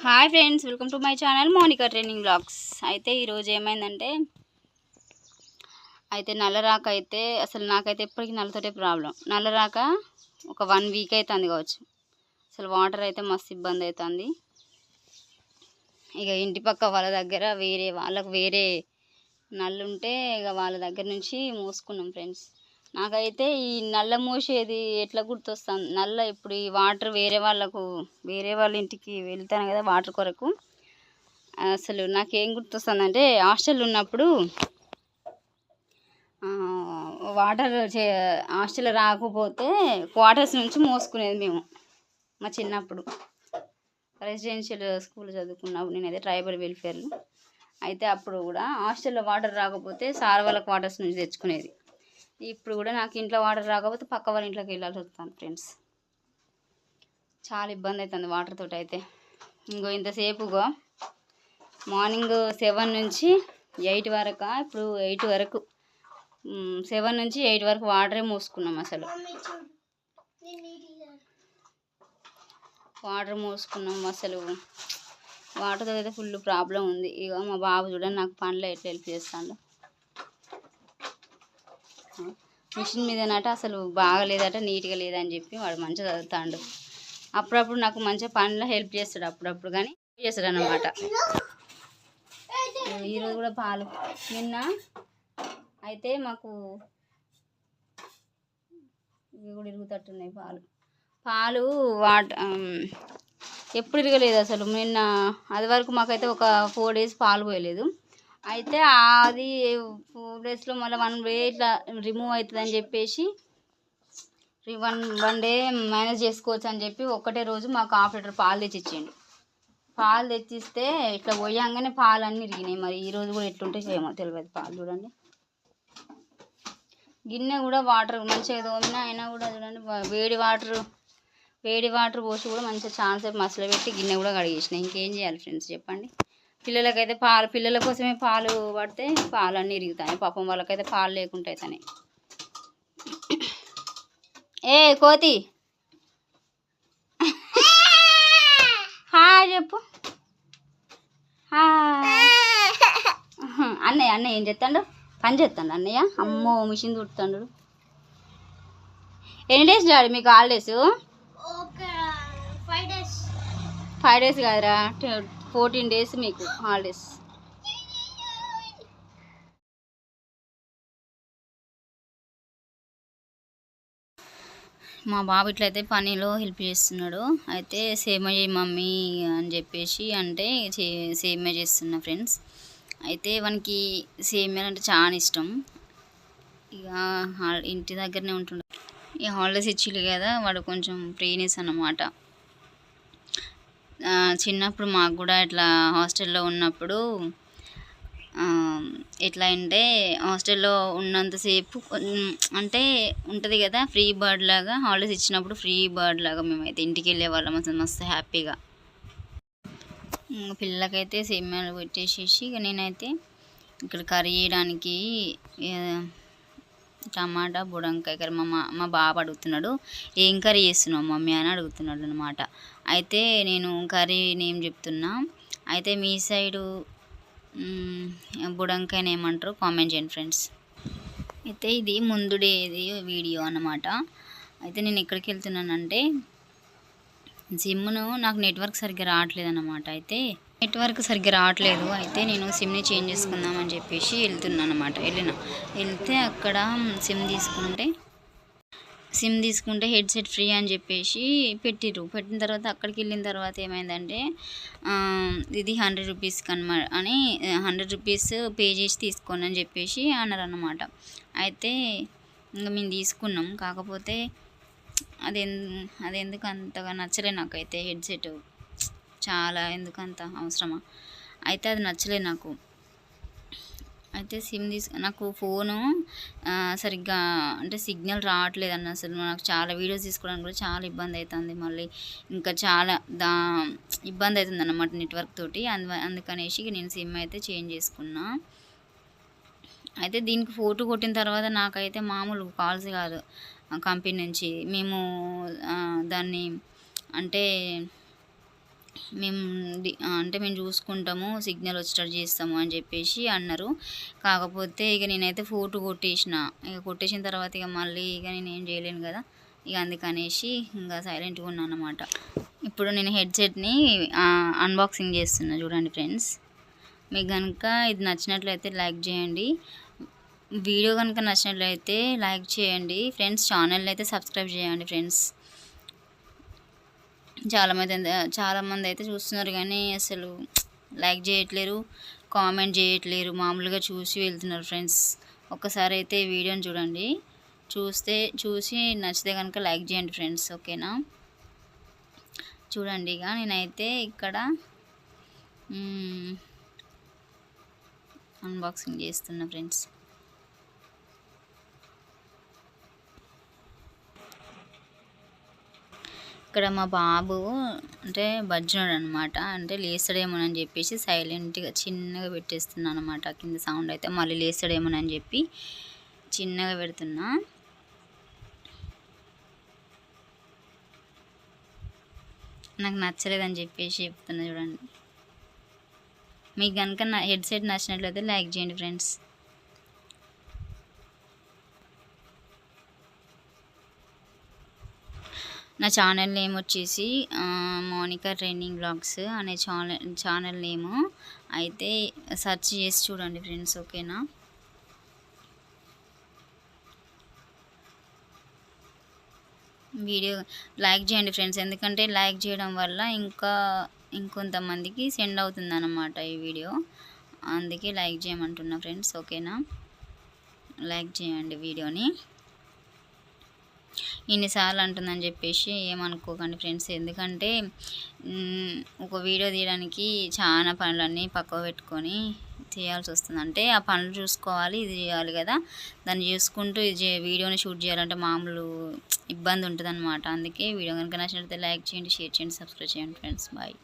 Hi friends, welcome to my channel Monica training blogs. అయితే ఈరోజు ఏమైందంటే నల్ల రాక అయితే అసలు నాకైతే ఎప్పటికీ నల్లతోటే ప్రాబ్లం. నల్ల రాక ఒక 1 వీక్ అవుతుంది కావచ్చు. అసలు వాటర్ అయితే మస్తు ఇబ్బంది అవుతుంది. ఇక ఇంటి పక్క వాళ్ళ దగ్గర వేరే నల్లుంటే ఇక వాళ్ళ దగ్గర నుంచి మోసుకున్నాం ఫ్రెండ్స్. నాకైతే ఈ నల్ల మోసేది ఎట్లా గుర్తొస్తుంది, నల్ల ఇప్పుడు ఈ వాటర్ వేరే వాళ్ళ ఇంటికి వెళ్తాను కదా వాటర్ కొరకు. అసలు నాకేం గుర్తొస్తుందంటే హాస్టల్లో ఉన్నప్పుడు వాటర్ హాస్టల్ రాకపోతే క్వార్టర్స్ నుంచి మోసుకునేది మేము. మా చిన్నప్పుడు రెసిడెన్షియల్ స్కూల్ చదువుకున్నప్పుడు నేనైతే ట్రైబల్ వెల్ఫేర్లు అయితే అప్పుడు కూడా హాస్టల్లో వాటర్ రాకపోతే సార్ వాళ్ళ క్వార్టర్స్ నుంచి తెచ్చుకునేది. ఇప్పుడు కూడా నాకు ఇంట్లో వాటర్ రాకపోతే పక్క వాళ్ళ ఇంట్లోకి వెళ్ళాల్సి వస్తుంది ఫ్రెండ్స్. చాలా ఇబ్బంది అవుతుంది వాటర్ తోటి. అయితే ఇంతసేపుగా మార్నింగ్ 7 నుంచి 8 వరకు, ఇప్పుడు 8 వరకు 7 నుంచి 8 వరకు వాటరే మోసుకున్నాం. అసలు అసలు వాటర్తో అయితే ఫుల్ ప్రాబ్లం ఉంది. ఇక మా బాబు చూడండి నాకు పనిలో ఎట్లా హెల్ప్ చేస్తాడు. మిషన్ మీదనట అసలు బాగలేదట, నీట్గా లేదని చెప్పి వాడు మంచిగా చదువుతాడు. అప్పుడప్పుడు నాకు మంచిగా పనిలో హెల్ప్ చేస్తాడు, అప్పుడప్పుడు కానీ చేస్తాడు అన్నమాట. ఈరోజు కూడా పాలు నిన్న అయితే మాకు ఇవి కూడా ఇరుగుతట్టున్నాయి పాలు ఎప్పుడు ఇరగలేదు అసలు. నిన్న అది వరకు మాకైతే ఒక 4 days పాలు పోయలేదు. అయితే అది 4 daysలో మళ్ళీ 1 day ఇట్లా రిమూవ్ అవుతుందని చెప్పేసి 1 day మేనేజ్ చేసుకోవచ్చు అని చెప్పి ఒక్కటే రోజు మాకు 1/2 లీటర్ పాలు తెచ్చిచ్చిండు. పాలు తెచ్చిస్తే ఇట్లా పోయంగానే పాలు అన్నీ ఇరిగినాయి. మరి ఈరోజు కూడా ఎట్లుంటే చేయమో తెలియదు. పాలు చూడండి, గిన్నె కూడా వాటర్ మంచిగా తోమినా అయినా కూడా చూడండి వేడి వాటర్ పోసి కూడా మంచిగా చాలాసేపు మసలు పెట్టి గిన్నె కూడా కడిగేసిన. ఇంకేం చేయాలి ఫ్రెండ్స్ చెప్పండి. పిల్లలకైతే పిల్లల కోసమే పాలు పడితే పాలు అన్నీ ఇరుగుతాయి. పాపం వాళ్ళకైతే పాలు లేకుండా అవుతాయి. ఏ కోతి హాయ్ చెప్పు. అన్నయ్య ఏం చేస్తాడు? పని చేస్తాడు అన్నయ్య. అమ్మో మిషన్ చుడుతాడు. ఎన్ని డేస్ డాడీ మీకు హాలిడేస్? 5 days కాదురా, 14 days మీకు హాలిడేస్. మా బాబు ఇట్లయితే పనిలో హెల్ప్ చేస్తున్నాడు. అయితే సేమియా చేయి మమ్మీ అని చెప్పేసి అంటే సేమియా చేస్తున్నా ఫ్రెండ్స్. అయితే వానికి సేమియా అంటే చాలా ఇష్టం. ఇక ఇంటి దగ్గరనే ఉంటుండే. ఈ హాలిడేస్ ఇచ్చిళ్ళు కదా, వాడు కొంచెం ఫ్రీనెస్ అన్నమాట. చిన్నప్పుడు మాకు కూడా ఇట్లా హాస్టల్లో ఉన్నప్పుడు ఎట్లా అంటే హాస్టల్లో ఉన్నంతసేపు అంటే ఉంటుంది కదా ఫ్రీ బర్డ్ లాగా. హాలిడేస్ ఇచ్చినప్పుడు ఫ్రీ బర్డ్ లాగా మేమైతే ఇంటికి వెళ్ళే వాళ్ళం అసలు మస్తు హ్యాపీగా. పిల్లలకైతే సేమ్యాలు పెట్టేసేసి ఇక నేనైతే ఇక్కడ కర్రీ చేయడానికి టమాటా బుడంకాయ కర్రీ మా బాబు అడుగుతున్నాడు, ఏం కర్రీ చేస్తున్నావు మమ్మీ అని అడుగుతున్నాడు అనమాట. అయితే నేను కర్రీ నేమ్ చెప్తున్నా. అయితే మీ సైడు బుడంకాయని ఏమంటారు కామెంట్ చేయండి ఫ్రెండ్స్. అయితే ఇది ముందు డేది వీడియో అన్నమాట. అయితే నేను ఎక్కడికి వెళ్తున్నానంటే సిమ్ను నాకు నెట్వర్క్ సరిగ్గా రావట్లేదు అన్నమాట. అయితే నెట్వర్క్ సరిగ్గా రావట్లేదు. అయితే నేను సిమ్ని చేంజ్ చేసుకుందామని చెప్పేసి వెళ్తున్నాను అనమాట. వెళ్తే అక్కడ సిమ్ తీసుకుంటే హెడ్సెట్ ఫ్రీ అని చెప్పేసి పెట్టిర్రు. పెట్టిన తర్వాత అక్కడికి వెళ్ళిన తర్వాత ఏమైందంటే ఇది 100 రూపీస్కి అని 100 రూపీస్ పే చేసి తీసుకోండి అని చెప్పేసి అన్నారు అన్నమాట. అయితే ఇంకా మేము తీసుకున్నాం. కాకపోతే అది ఎందుకు అంతగా నచ్చలే నాకైతే హెడ్సెట్. చాలా ఎందుకంత అవసరమా, అయితే అది నచ్చలేదు నాకు. అయితే సిమ్ నాకు ఫోను సరిగ్గా అంటే సిగ్నల్ రావట్లేదు అన్న. అసలు నాకు చాలా వీడియోస్ తీసుకోవడానికి కూడా చాలా ఇబ్బంది అవుతుంది. మళ్ళీ ఇంకా చాలా ఇబ్బంది అవుతుంది అన్నమాట నెట్వర్క్ తోటి. అందుకనేసి నేను సిమ్ అయితే చేంజ్ చేసుకున్నా. అయితే దీనికి ఫోటో కొట్టిన తర్వాత నాకైతే మామూలు కాల్స్ కాదు కంపెనీ నుంచి. మేము దాన్ని అంటే మేము అంటే మేము చూసుకుంటాము, సిగ్నల్ వచ్చేటట్టు చేస్తాము అని చెప్పేసి అన్నారు. కాకపోతే ఇక నేనైతే ఫోటో కొట్టేసిన. ఇక కొట్టేసిన తర్వాత ఇక మళ్ళీ ఇక నేనేం చేయలేను కదా, ఇక అందుకనేసి ఇంకా సైలెంట్గా ఉన్నాను అన్నమాట. ఇప్పుడు నేను హెడ్సెట్ని అన్బాక్సింగ్ చేస్తున్నా చూడండి ఫ్రెండ్స్. మీకు కనుక ఇది నచ్చినట్లయితే లైక్ చేయండి. వీడియో కనుక నచ్చినట్లయితే లైక్ చేయండి ఫ్రెండ్స్. ఛానల్ని అయితే సబ్స్క్రైబ్ చేయండి ఫ్రెండ్స్. చాలామంది అయితే చూస్తున్నారు కానీ అసలు లైక్ చేయట్లేరు, కామెంట్ చేయట్లేరు, మామూలుగా చూసి వెళ్తున్నారు ఫ్రెండ్స్. ఒక్కసారి అయితే వీడియోని చూడండి, చూసి నచ్చితే కనుక లైక్ చేయండి ఫ్రెండ్స్. ఓకేనా? చూడండి ఇక నేనైతే ఇక్కడ అన్బాక్సింగ్ చేస్తున్నా ఫ్రెండ్స్. ఇక్కడ మా బాబు అంటే బజ్జున్నాడు అనమాట. అంటే లేస్తాడేమోనని చెప్పేసి సైలెంట్గా చిన్నగా పెట్టేస్తున్నాను అనమాట. కింద సౌండ్ అయితే మళ్ళీ లేస్తాడేమోనని చెప్పి చిన్నగా పెడుతున్నా. నాకు నచ్చలేదని చెప్పేసి చెప్తున్నా చూడండి. మీకు కనుక నా హెడ్సెట్ నచ్చినట్లయితే లైక్ చేయండి ఫ్రెండ్స్. నా ఛానల్ నేమ్ వచ్చేసి మోనికా ట్రెండింగ్ బ్లాగ్స్ అనే ఛానల్ నేము. అయితే సెర్చ్ చేసి చూడండి ఫ్రెండ్స్. ఓకేనా? వీడియో లైక్ చేయండి ఫ్రెండ్స్, ఎందుకంటే లైక్ చేయడం వల్ల ఇంకొంతమందికి సెండ్ అవుతుంది అన్నమాట ఈ వీడియో. అందుకే లైక్ చేయమంటున్నా ఫ్రెండ్స్. ఓకేనా? లైక్ చేయండి వీడియోని. ఇన్నిసార్లు అంటుందని చెప్పేసి ఏమనుకోకండి ఫ్రెండ్స్, ఎందుకంటే ఒక వీడియో తీయడానికి చాలా పనులన్నీ పక్కకు పెట్టుకొని చేయాల్సి వస్తుంది. అంటే ఆ పనులు చూసుకోవాలి, ఇది చేయాలి కదా, దాన్ని చూసుకుంటూ వీడియోని షూట్ చేయాలంటే మామూలు ఇబ్బంది ఉంటుంది అనమాట. అందుకే వీడియో కనుక నచ్చినట్లయితే లైక్ చేయండి, షేర్ చేయండి, సబ్స్క్రైబ్ చేయండి ఫ్రెండ్స్. బాయ్.